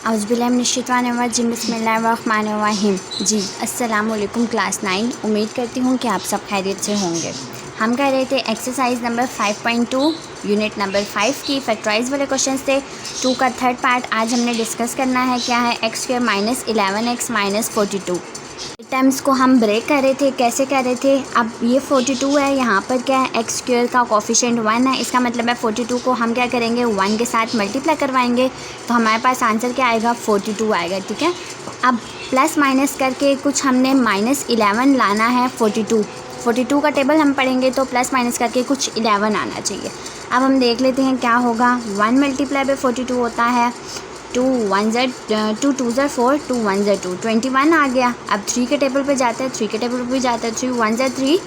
औज़ुबिल्लाहिमिनश्शैतानिर्रजीम बिस्मिल्लाहिर्रहमानिर्रहीम। जी अस्सलाम वालेकुम क्लास 9। उम्मीद करती हूँ कि आप सब खैरियत से होंगे। हम कर रहे थे एक्सरसाइज नंबर 5.2 यूनिट नंबर 5 की फैक्टराइज वाले क्वेश्चंस थे। 2 का थर्ड पार्ट आज हमने डिस्कस करना है। क्या है? X square minus 11x minus 42 terms को हम ब्रेक कर रहे थे। कैसे कर रहे थे? अब ये 42 है, यहाँ पर क्या है? एक्स स्क्वायर का कोफिशिएंट 1 है। इसका मतलब है 42 को हम क्या करेंगे? 1 के साथ मल्टीप्लाई करवाएंगे तो हमारे पास आंसर क्या आएगा? 42 आएगा। ठीक है, अब प्लस माइनस करके कुछ हमने माइनस 11 लाना है। 42 का टेबल हम पढ़ेंगे तो प्लस माइनस करके कुछ 11 आना चाहिए। अब हम देख लेते हैं क्या होगा। 1 मल्टीप्लाई बाय 42 होता है 2 2 ज़ा 4 2 1 ज़ा 2 21 आ गया। अब 3 के टेबल पे जाता है, 3 के टेबल पे भी जाता है। 3 1 ज़ा 3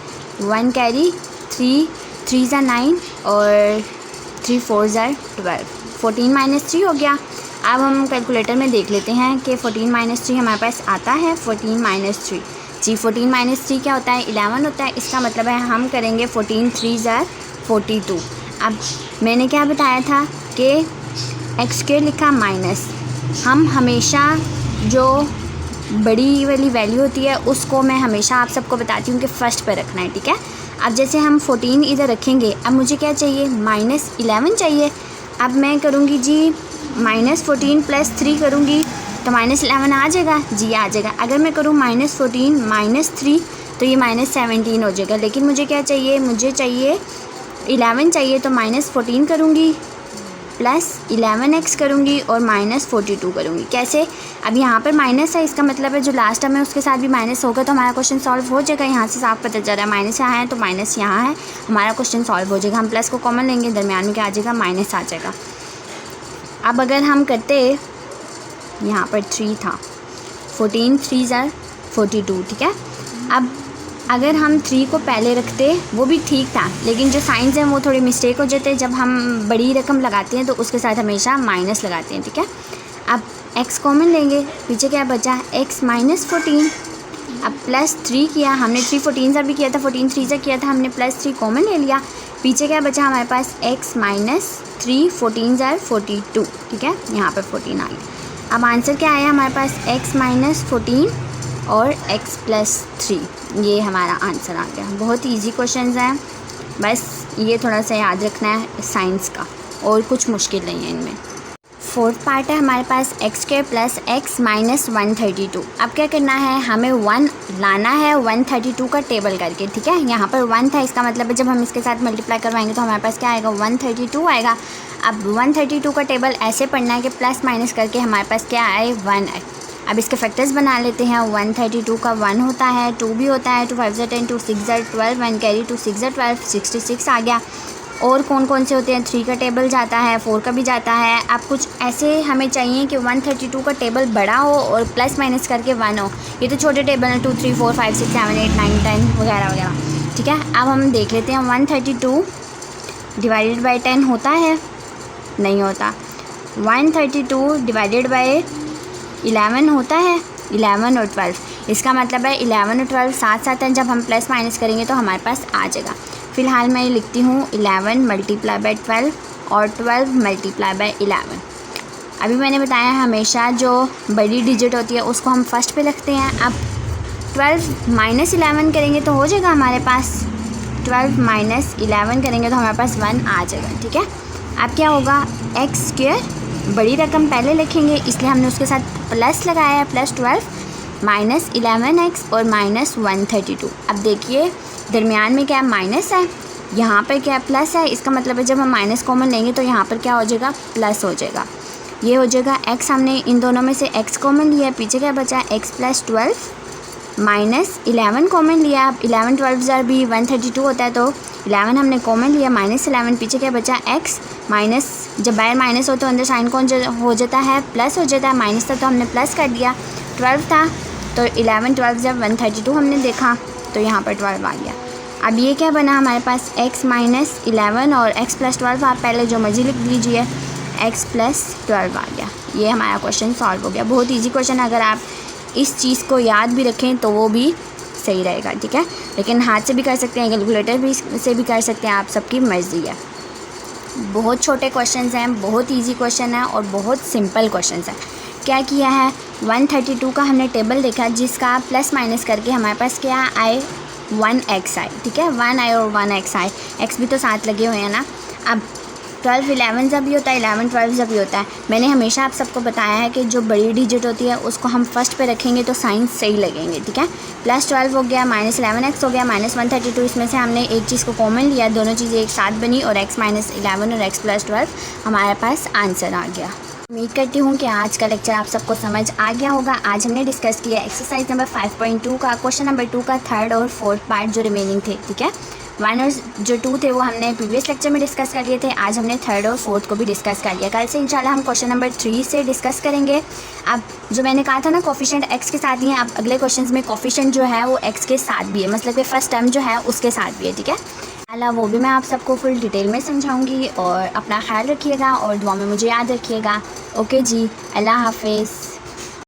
1 कैरी 3 ज़ा 9 और 3 4 ज़ा 12 14 माइनस 3 हो गया। अब हम कैलकुलेटर में देख लेते हैं कि 14 माइनस 3 हमारे पास आता है। 14 माइनस 3 जी 14 माइनस 3 क्या होता है? 11 होता है। इसका मतलब है हम करेंगे 14 3 ज़ा 42। अब मैंने क्या बताया था कि एक्स स्क्वायर लिखा माइनस, हम हमेशा जो बड़ी वाली वैल्यू होती है उसको मैं हमेशा आप सबको बताती हूँ कि फ़र्स्ट पर रखना है। ठीक है, अब जैसे हम 14 इधर रखेंगे, अब मुझे क्या चाहिए? माइनस 11 चाहिए। अब मैं करूँगी जी माइनस 14 प्लस 3 करूँगी तो माइनस 11 आ जाएगा। जी आ जाएगा। अगर मैं करूँ माइनस 14 माइनस 3 तो ये माइनस 17 हो जाएगा। लेकिन मुझे क्या चाहिए? मुझे चाहिए 11 चाहिए। तो माइनस 14 करूँगी प्लस 11x करूँगी और माइनस 42 करूँगी। कैसे? अब यहाँ पर माइनस है, इसका मतलब है जो लास्ट टर्म है उसके साथ भी माइनस होगा तो हमारा क्वेश्चन सॉल्व हो जाएगा। यहाँ से साफ पता चल रहा है माइनस यहाँ है तो माइनस यहाँ है, हमारा क्वेश्चन सॉल्व हो जाएगा। हम प्लस को कॉमन लेंगे, दरमियान में क्या आ जाएगा? माइनस आ जाएगा। अब अगर हम करते, यहाँ पर 3 था, 14 3 ज़ा 42। ठीक है, अब अगर हम 3 को पहले रखते वो भी ठीक था, लेकिन जो साइंस हैं वो थोड़ी मिस्टेक हो जाते हैं। जब हम बड़ी रकम लगाते हैं तो उसके साथ हमेशा माइनस लगाते हैं। ठीक है, अब x कॉमन लेंगे, पीछे क्या बचा? x minus 14। अब प्लस 3 किया हमने, 3 14 ज़ा भी किया था, 14 3 ज़ा किया था हमने, प्लस 3 कॉमन ले लिया। पीछे क्या बचा हमारे पास? x माइनस 3 14 ज़ा 42। ठीक है, यहाँ पर 14 आ गया। अब आंसर क्या आया हमारे पास? x माइनस 14 और x प्लस 3, ये हमारा आंसर आ गया। बहुत इजी क्वेश्चंस हैं, बस ये थोड़ा सा याद रखना है साइंस का, और कुछ मुश्किल नहीं है इनमें। फोर्थ पार्ट है हमारे पास x square plus x minus 132। अब क्या करना है? हमें 1 लाना है 132 का टेबल करके। ठीक है, यहाँ पर 1 था, इसका मतलब है जब हम इसके साथ मल्टीप्लाई करवाएंगे तो हमारे पास क्या आएगा? 132 आएगा। अब 132 का टेबल ऐसे पढ़ना है कि प्लस माइनस करके हमारे पास क्या आए? 1 आए। अब इसके फैक्टर्स बना लेते हैं। 132 का 1 होता है, 2 भी होता है, 2 5 ज़ा 10 2 6 ज़ा 12 1 कैरी 2 6 ज़ा 12 66 आ गया। और कौन कौन से होते हैं? 3 का टेबल जाता है, 4 का भी जाता है। अब कुछ ऐसे हमें चाहिए कि 132 का टेबल बड़ा हो और प्लस माइनस करके 1 हो। ये तो छोटे टेबल हैं, 2 3 4 5 6 7 8 9 10 वगैरह वगैरह। ठीक है, अब हम देख लेते हैं 132 डिवाइडेड बाई 10 होता है? नहीं होता। 132 डिवाइडेड बाई 11 होता है? 11 और 12, इसका मतलब है 11 और 12 साथ साथ हैं। जब हम प्लस माइनस करेंगे तो हमारे पास आ जाएगा। फ़िलहाल मैं लिखती हूँ 11 मल्टीप्लाई बाई 12 और 12 मल्टीप्लाई बाई 11। अभी मैंने बताया हमेशा जो बड़ी डिजिट होती है उसको हम फर्स्ट पे रखते हैं। अब 12 माइनस 11 करेंगे तो हो जाएगा हमारे पास, 12 माइनस 11 करेंगे तो हमारे पास 1 आ जाएगा। ठीक है, अब क्या होगा? एक्स स्क्वायर बड़ी रकम पहले लिखेंगे इसलिए हमने उसके साथ प्लस लगाया है, प्लस 12 माइनस 11x और माइनस 132। अब देखिए दरमियान में क्या है? माइनस है, यहाँ पर क्या है? प्लस है। इसका मतलब है जब हम माइनस कॉमन लेंगे तो यहाँ पर क्या हो जाएगा? प्लस हो जाएगा। ये हो जाएगा x, हमने इन दोनों में से x कॉमन लिया है, पीछे क्या बचा? x प्लस 12 माइनस 11 कॉमन लिया। अब 11 12 ज़ा भी 132 होता है तो 11 हमने कॉमन लिया, माइनस 11, पीछे क्या बचा? x माइनस, जब बाहर माइनस हो तो अंदर साइन कौन हो जाता है? प्लस हो जाता है। माइनस था तो हमने प्लस कर दिया, 12 था तो 11 12 जब 132 हमने देखा तो यहाँ पर 12 आ गया। अब ये क्या बना हमारे पास? x माइनस 11 और x प्लस 12, आप पहले जो मर्जी लिख दीजिए, x प्लस 12 आ गया। ये हमारा क्वेश्चन सॉल्व हो गया। बहुत ईजी क्वेश्चन है, अगर आप इस चीज़ को याद भी रखें तो वो भी सही रहेगा। ठीक है, लेकिन हाथ से भी कर सकते हैं, कैलकुलेटर भी से भी कर सकते हैं, आप सबकी मर्ज़ी है। बहुत छोटे क्वेश्चंस हैं, बहुत इजी क्वेश्चन है और बहुत सिंपल क्वेश्चंस हैं। क्या किया है, 132 का हमने टेबल देखा जिसका प्लस माइनस करके हमारे पास क्या आए, 1x आए, ठीक है, 1 आए और 1x आए, x भी तो साथ लगे हुए हैं ना। अब 12 11 जब भी होता है, 11 12 जब भी होता है, मैंने हमेशा आप सबको बताया है कि जो बड़ी डिजिट होती है उसको हम फर्स्ट पे रखेंगे तो साइन सही लगेंगे, ठीक है। +12 हो गया, -11x हो गया, -132, इसमें से हमने एक चीज़ को कॉमन लिया, दोनों चीज़ें एक साथ बनी और x -11 और x +12 हमारे पास आंसर आ गया। उम्मीद करती हूँ कि आज का लेक्चर आप सबको समझ आ गया होगा। आज हमने डिस्कस किया एक्सरसाइज नंबर 5.2 का क्वेश्चन नंबर 2 का थर्ड और फोर्थ पार्ट जो रिमेनिंग थे, ठीक है। 1 और जो 2 थे वो हमने प्रीवियस लेक्चर में डिस्कस कर लिए थे, आज हमने थर्ड और फोर्थ को भी डिस्कस कर लिया। कल से इंशाल्लाह हम क्वेश्चन नंबर 3 से डिस्कस करेंगे। अब जो मैंने कहा था ना कोफिशिएंट x के साथ ही है, अब अगले क्वेश्चन में कोफिशिएंट जो है वो x के साथ भी है, मतलब कि फर्स्ट टर्म जो है उसके साथ भी है, ठीक है। अल्लाह वो भी मैं आप सबको फुल डिटेल में समझाऊंगी और अपना ख्याल रखिएगा और दुआ में मुझे याद रखिएगा। ओके जी, अल्लाह हाफिज़।